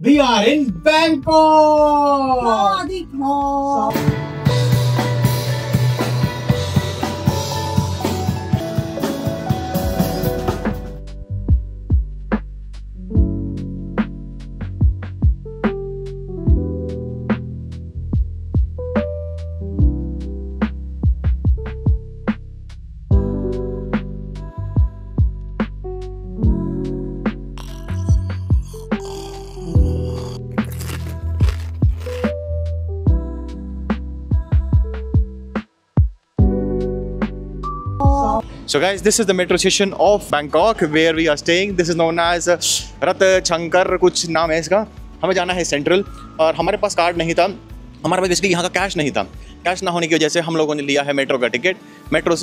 We are in Bangkok. So guys, this is the metro station of Bangkok where we are staying. This is known as Ratchankar, कुछ नाम है इसका। हमें जाना है central और हमारे पास कार्ड नहीं था, हमारे पास बेसिकली यहाँ का कैश नहीं था। कैश ना होने की वजह से हम लोगों ने लिया है मेट्रो का टिकट। मेट्रो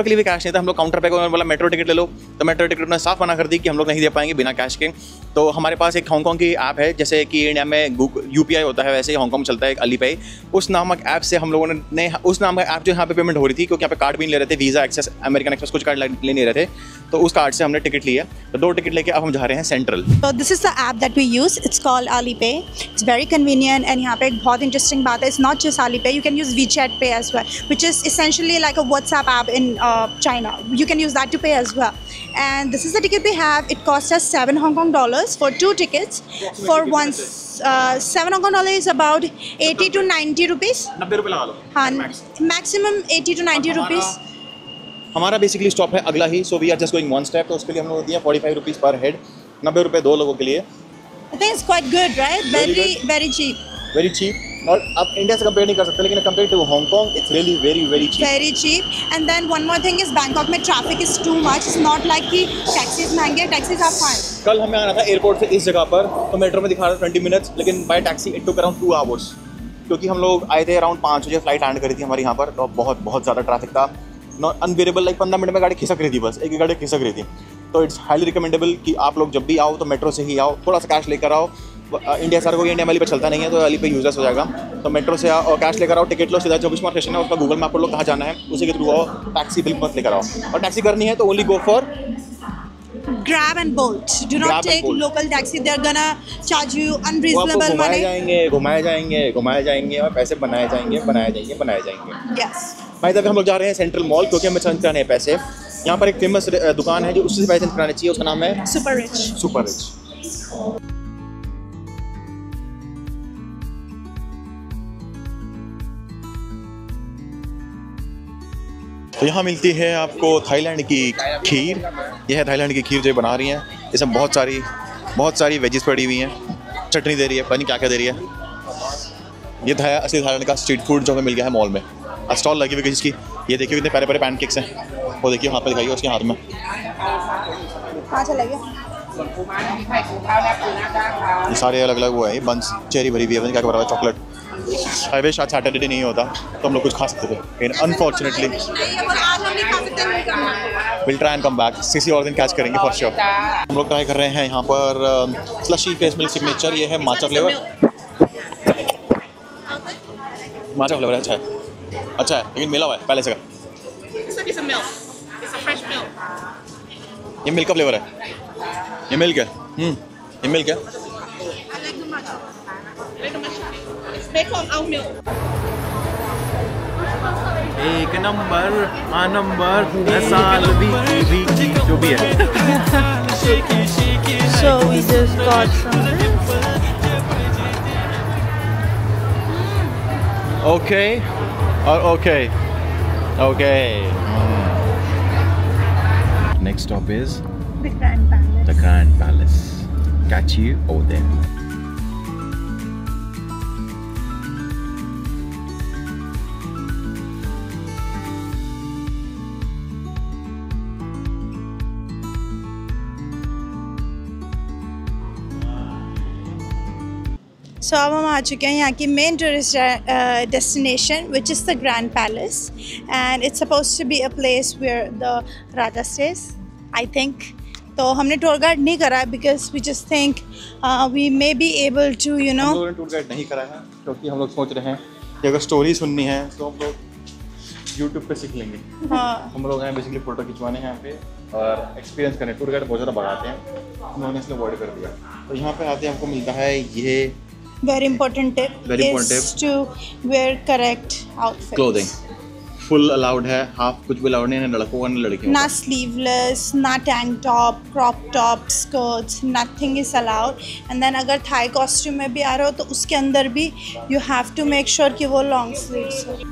के लिए भी कैश नहीं था। हम लोग काउंटर पे गए, बोला मेट्रो टिकट ले लो, तो मेट्रो टिकट ने साफ मना कर दी कि हम लोग नहीं दे पाएंगे बिना कैश के। तो हमारे पास एक हांगकांग की ऐप है, जैसे कि इंडिया में UPI होता है वैसे ही हांगकांग में चलता है एक अलीपे। उस नामक ऐप से हम लोगों ने उस नामक ऐप जो यहाँ पे पेमेंट हो रही थी, क्योंकि यहाँ पे कार्ड भी नहीं ले रहे थे, वीज़ा, एक्सेस, अमेरिकन एक्सप्रेस कुछ कार्ड ले नहीं रहे थे, तो उस कार्ड से हमने टिकट लिया। तो 2 टिकट लेके अब हम जा रहे हैं central. So this is the app that we use. It's called Alipay. It's very convenient and यहाँ पे एक बहुत interesting बात है, it's not just Alipay. You can use WeChat Pay as well, which is essentially like a WhatsApp app in China. You can use that to pay as well. And this is the ticket we have. It costs us $7 Hong Kong for 2 tickets. For one, 7 Hong Kong is about 80 to 90 rupees. 90 रुपये लगा लो। हाँ, maximum 80 to 90 rupees. हमारा basically stop है अगला ही, so we are just going 1 step. तो उसके लिए हम लोग दिया 45 रुपीज़ पर हेड, 90 रुपये 2 लोगों के लिए। I think it's quite good, right? Very cheap. Very cheap. और आप इंडिया से कंपेयर नहीं कर सकते, लेकिन compare to Hong Kong it's really very cheap. Very cheap. And then one more thing is Bangkok में traffic is too much. It's not like कि taxis महंगे, taxis are fine. कल हमें आना था एयरपोर्ट से इस जगह पर, तो मेट्रो में दिखा रहा था 20 मिनट्स, लेकिन bye taxi it took around 2 hours, क्योंकि हम लोग आए थे अराउंड 5 बजे, फ्लाइट लैंड करी थी हमारे यहाँ पर, तो बहुत ज़्यादा ट्रैफिक था। नॉट अनबेरेबल, लाइक 15 मिनट में गाड़ी खिसक रही थी, बस एक गाड़ी खिसक रही थी। तो इट्स हाईली रिकमेंडेबल कि आप लोग जब भी आओ तो मेट्रो से ही आओ, थोड़ा सा कैश लेकर आओ। इंडिया सर को इंडिया वाली पे चलता नहीं है, तो वाली पे यूजलेस हो जाएगा। तो मेट्रो से आओ और कैश लेकर आओ, टिकट लो, सीधा 24 स्टेशन है, उसका गूगल मैप पर लो कहाँ जाना है, उसी के थ्रू आओ। टैक्सी बिल्कुल मत लेकर आओ, और टैक्सी करनी है तो only go for Grab and Bolt. Do not take local taxi. They're gonna charge you unreasonable money. घुमाए जाएंगे और पैसे बनाए जाएंगे। Yes. भाई तब हम लोग जा रहे हैं सेंट्रल मॉल, क्योंकि हमें चेंज कराने हैं पैसे। यहाँ पर एक फेमस दुकान है जो उससे पैसे चेंज कराने चाहिए, उसका नाम है Super Rich. तो यहाँ मिलती है आपको थाईलैंड की खीर। यह है थाईलैंड की खीर जो बना रही हैं। इसमें बहुत सारी वेजेस पड़ी हुई हैं, चटनी दे रही है, पता नहीं क्या दे रही है। ये असली थाईलैंड का स्ट्रीट फूड जो हमें मिल गया है मॉल में। स्टॉल लगी हुई है जिसकी, ये देखिए कितने प्यारे पैनकेक्स हैं, वो देखिए हाथ पे दिखाइए उसके हाथ में। ये सारे अलग अलग वो है, बंस चेरी भरी हुई है, क्या बना हुआ चॉकलेट। आई विश आज सैटरडे नहीं होता तो हम लोग कुछ खा सकते थे, लेकिन unfortunately will try and come back. किसी और दिन कैच करेंगे फॉर श्योर। हम लोग ट्राई कर रहे हैं यहाँ पर स्लशी फेस मिल्क सिग्नेचर। ये है माचा फ्लेवर। माचा फ्लेवर अच्छा है लेकिन मिला हुआ है पहले से का। ये मिल्क का फ्लेवर है, ये मिल्क है। ये मिल्क है। एक नंबर साल भी जो भी है। So we just got some. Okay. Next stop is The Grand Palace. the Grand Palace. Catch you over there. So अब हम आ चुके हैं यहाँ की main tourist destination which is the grand palace and it's suppose to be a place where the raja stays I think. तो हमने tour guide नहीं करा because we just think we may be able to you know. हम लोगों ने tour guide नहीं करा है क्योंकि हम लोग सोच रहे हैं कि अगर स्टोरी सुननी है तो हम लोग यूट्यूब पे सीख लेंगे। हाँ, हम लोग हैं बेसिकली फ़ोटो खिंचवाने हैं यहाँ पे और एक्सपीरियंस करने। टूर गाइड बहुत ज़्यादा बढ़ाते हैं, उन्होंने इसलिए अवॉइड कर दिया। तो यहाँ पे आते हैं हमको मिलता है ये Very important tip Very important is to wear correct outfits. Clothing. Full allowed है, हाफ कुछ भी अलाउड नहीं है, ना लड़कों का ना लड़कियों ना का। sleeveless, ना tank top, crop top, skirts, nothing is allowed. And then अगर Thai costume में भी आ रहे हो तो उसके अंदर भी you have to make sure कि वो long sleeves हो।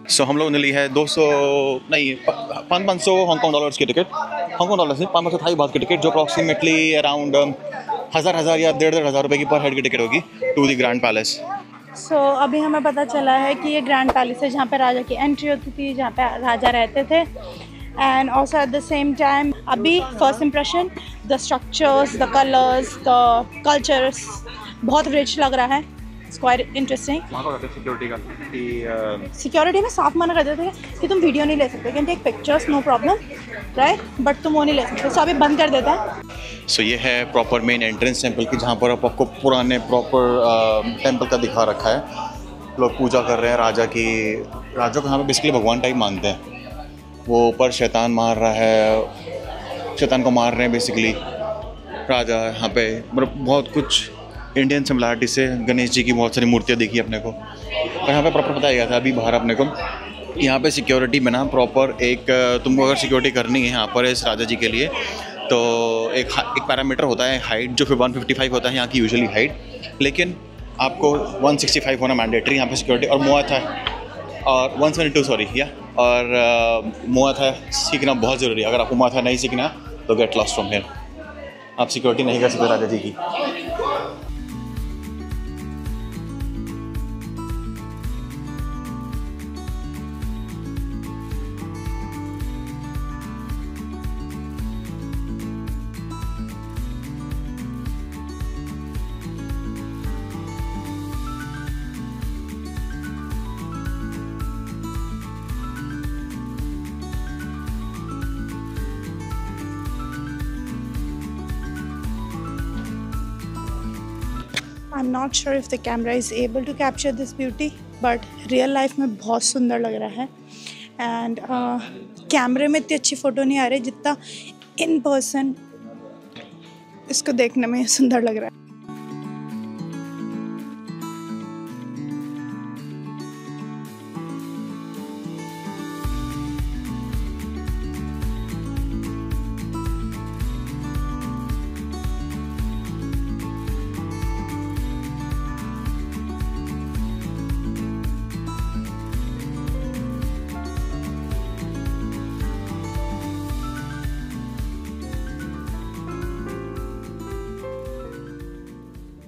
सो हम लोगों ने ली है 200 नहीं 500 हांगकॉन्ग डॉलर्स की टिकट, हांगकॉन्ग डॉलर्स नहीं 500 थाई बात की टिकट, जो अप्रॉक्सीमेटली अराउंड 1000 या 1,500 रुपये की पर हेड की टिकट होगी टू द ग्रैंड पैलेस। सो अभी हमें पता चला है कि ये ग्रैंड पैलेस है जहाँ पे राजा की एंट्री होती थी, जहाँ पे राजा रहते थे। And also at the same time अभी first impression, the structures, the colours, the cultures बहुत रिच लग रहा है। It's quite interesting. सिक्योरिटी का सिक्योरिटी में साफ मना कर देते हैं कि तुम वीडियो नहीं ले सकते, can take pictures no problem right, but तुम वो नहीं ले सकते। सो अभी बंद कर देता है। सो ये है प्रॉपर मेन एंट्रेंस टेंपल की, जहाँ पर आपको पुराने प्रॉपर टेंपल का दिखा रखा है। लोग पूजा कर रहे हैं राजा की। राजा को यहाँ पे बेसिकली भगवान टाइप मानते हैं। वो ऊपर शैतान मार रहा है, शैतान को मार रहे हैं बेसिकली राजा यहाँ पे। मतलब बहुत कुछ इंडियन सिमिलरिटी से गणेश जी की बहुत सारी मूर्तियाँ देखी अपने को। और यहाँ पे प्रॉपर बताया गया था अभी बाहर अपने को, यहाँ पे सिक्योरिटी में ना प्रॉपर एक तुमको अगर सिक्योरिटी करनी है यहाँ पर इस राजा जी के लिए, तो एक पैरामीटर होता है हाइट, जो फिर 155 होता है यहाँ की यूजुअली हाइट, लेकिन आपको 165 होना मैंडेटरी यहाँ पे सिक्योरिटी। और मुआ था और 172 सॉरी या और मुआ था सीखना बहुत ज़रूरी है। अगर आपको मुआ था नहीं सीखना तो गेट लॉस्ट फ्रॉम हियर, आप सिक्योरिटी नहीं कर सकते राजा जी की। I'm not sure if the camera is able to capture this beauty, but real life में बहुत सुंदर लग रहा है। एंड कैमरे में इतनी अच्छी फ़ोटो नहीं आ रही जितना इन पर्सन इसको देखने में सुंदर लग रहा है।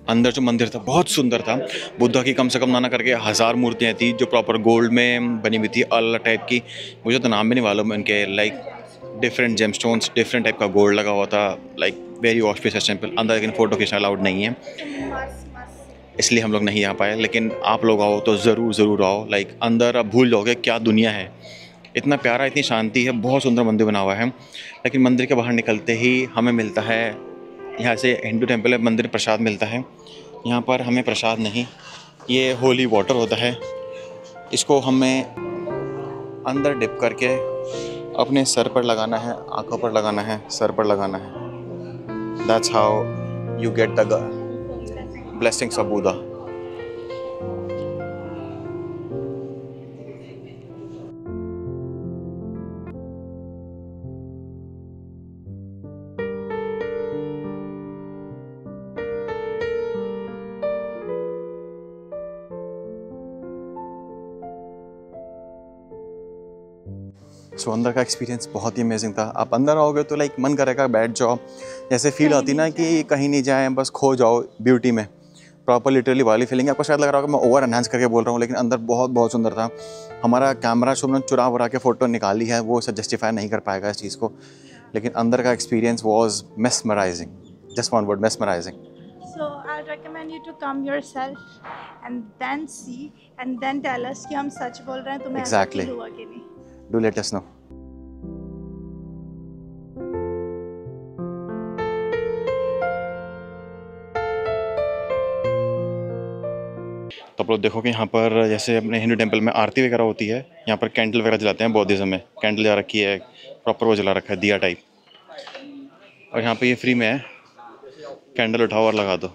अंदर जो मंदिर था बहुत सुंदर था। बुद्धा की कम से कम ना करके 1000 मूर्तियाँ थी जो प्रॉपर गोल्ड में बनी हुई थी, अलग टाइप की। मुझे तो नाम भी नहीं मालूम उनके, like different gemstones, different type का गोल्ड लगा हुआ था, लाइक वेरी ऑस्पिशियस टेंपल। अंदर लेकिन फ़ोटो खींचना अलाउड नहीं है, इसलिए हम लोग नहीं आ पाए। लेकिन आप लोग आओ तो ज़रूर आओ। लाइक अंदर आप भूल जाओगे क्या दुनिया है। इतना प्यारा, इतनी शांति है, बहुत सुंदर मंदिर बना हुआ है। लेकिन मंदिर के बाहर निकलते ही हमें मिलता है, यहाँ से हिंदू टेंपल है, मंदिर प्रसाद मिलता है। यहाँ पर हमें प्रसाद नहीं, ये होली वाटर होता है। इसको हमें अंदर डिप करके अपने सर पर लगाना है, आँखों पर लगाना है, सर पर लगाना है। That's how you get the blessings of Buddha. So अंदर का एक्सपीरियंस बहुत ही अमेजिंग था। आप अंदर आओगे तो लाइक मन करेगा बैठ जाओ, जैसे फील आती ना कि कहीं नहीं जाए, बस खो जाओ ब्यूटी में। प्रॉपर लिटरली वाली फीलिंग। आपको शायद लग रहा होगा मैं ओवर एनहांस करके बोल रहा हूँ, लेकिन अंदर बहुत सुंदर था। हमारा कैमरा जो हमने चुरा वुरा के फ़ोटो निकाली है वो जस्टिफाई नहीं कर पाएगा इस चीज़ को, लेकिन अंदर का experience was mesmerising, just one word, mesmerising. So I recommend you to come yourself and then see and then tell us कि हम सच बोल रहे हैं, तुम्हें ऐसा Exactly. feel हुआ कि नहीं। Do let us know. तो आप लोग देखो कि यहाँ पर जैसे अपने हिंदू टेम्पल में आरती वगैरह होती है, यहाँ पर कैंडल वगैरह जलाते हैं बौद्धिज्म में। कैंडल जला रखी है, प्रॉपर वो जला रखा है दिया टाइप। और यहाँ पे ये फ्री में है, कैंडल उठाओ और लगा दो।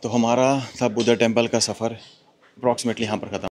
तो हमारा था बुद्धा टेम्पल का सफ़र अप्रॉक्सीमेटली यहाँ पर ख़त्म।